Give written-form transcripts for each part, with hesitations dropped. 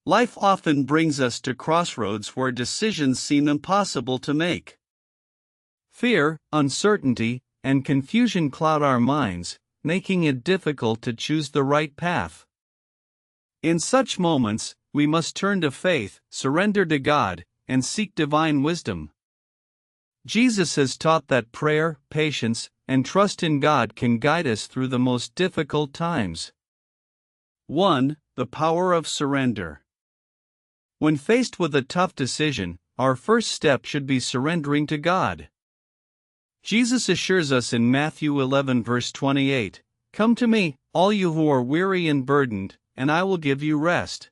Life often brings us to crossroads where decisions seem impossible to make. Fear, uncertainty, and confusion cloud our minds, making it difficult to choose the right path. In such moments, we must turn to faith, surrender to God, and seek divine wisdom. Jesus has taught that prayer, patience, and trust in God can guide us through the most difficult times. 1. The power of surrender. When faced with a tough decision, our first step should be surrendering to God. Jesus assures us in Matthew 11 verse 28, "Come to me, all you who are weary and burdened, and I will give you rest."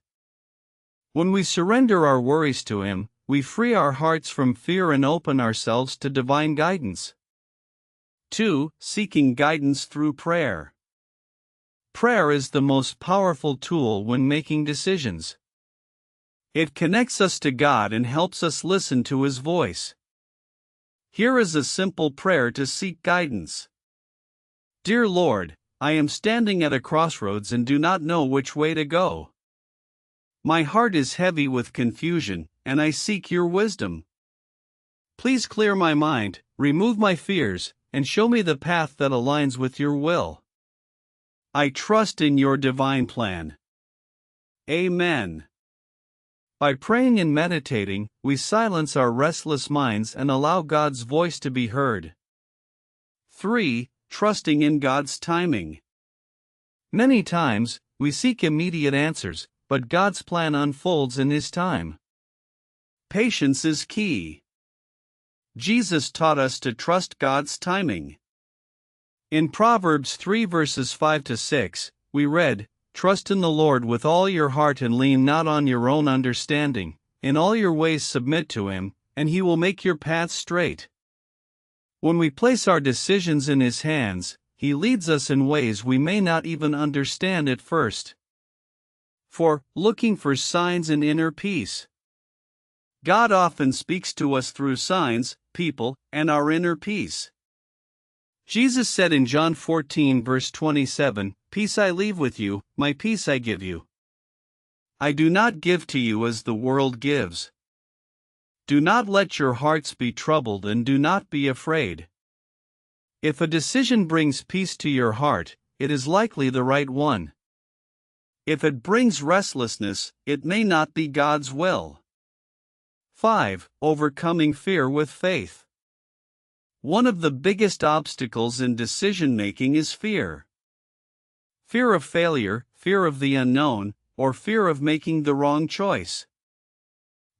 When we surrender our worries to Him, we free our hearts from fear and open ourselves to divine guidance. 2. Seeking guidance through prayer. Prayer is the most powerful tool when making decisions. It connects us to God and helps us listen to His voice. Here is a simple prayer to seek guidance. Dear Lord, I am standing at a crossroads and do not know which way to go. My heart is heavy with confusion, and I seek your wisdom. Please clear my mind, remove my fears, and show me the path that aligns with your will. I trust in your divine plan. Amen. By praying and meditating, we silence our restless minds and allow God's voice to be heard. 3. Trusting in God's timing. Many times, we seek immediate answers, but God's plan unfolds in His time. Patience is key. Jesus taught us to trust God's timing. In Proverbs 3 verses 5-6, we read, "Trust in the Lord with all your heart and lean not on your own understanding. In all your ways submit to Him, and He will make your paths straight." When we place our decisions in His hands, He leads us in ways we may not even understand at first. 4. Looking for signs and inner peace. God often speaks to us through signs, people, and our inner peace. Jesus said in John 14 verse 27, "Peace I leave with you, my peace I give you. I do not give to you as the world gives. Do not let your hearts be troubled and do not be afraid." If a decision brings peace to your heart, it is likely the right one. If it brings restlessness, it may not be God's will. 5. Overcoming fear with faith. One of the biggest obstacles in decision-making is fear. Fear of failure, fear of the unknown, or fear of making the wrong choice.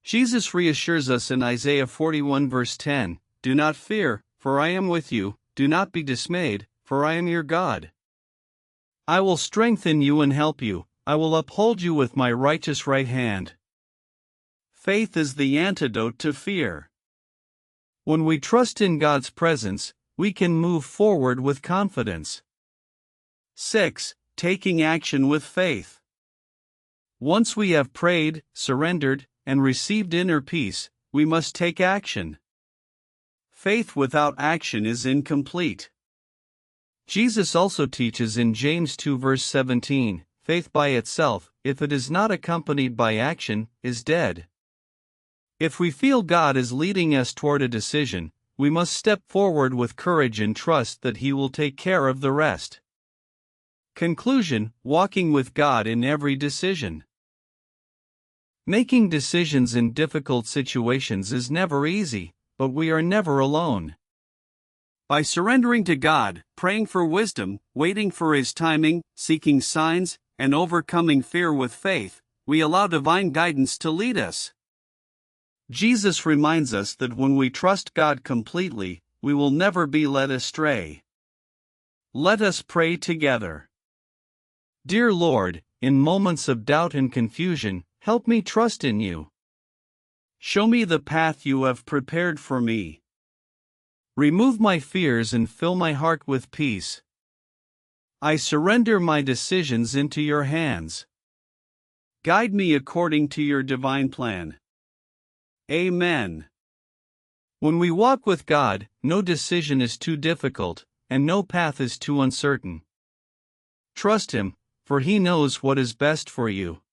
Jesus reassures us in Isaiah 41 verse 10, "Do not fear, for I am with you, do not be dismayed, for I am your God. I will strengthen you and help you, I will uphold you with my righteous right hand." Faith is the antidote to fear. When we trust in God's presence, we can move forward with confidence. 6. Taking action with faith. Once we have prayed, surrendered, and received inner peace, we must take action. Faith without action is incomplete. Jesus also teaches in James 2 verse 17, "Faith by itself, if it is not accompanied by action, is dead." If we feel God is leading us toward a decision, we must step forward with courage and trust that He will take care of the rest. Conclusion: walking with God in every decision. Making decisions in difficult situations is never easy, but we are never alone. By surrendering to God, praying for wisdom, waiting for His timing, seeking signs, and overcoming fear with faith, we allow divine guidance to lead us. Jesus reminds us that when we trust God completely, we will never be led astray. Let us pray together. Dear Lord, in moments of doubt and confusion, help me trust in you. Show me the path you have prepared for me. Remove my fears and fill my heart with peace. I surrender my decisions into your hands. Guide me according to your divine plan. Amen. When we walk with God, no decision is too difficult, and no path is too uncertain. Trust Him, for He knows what is best for you.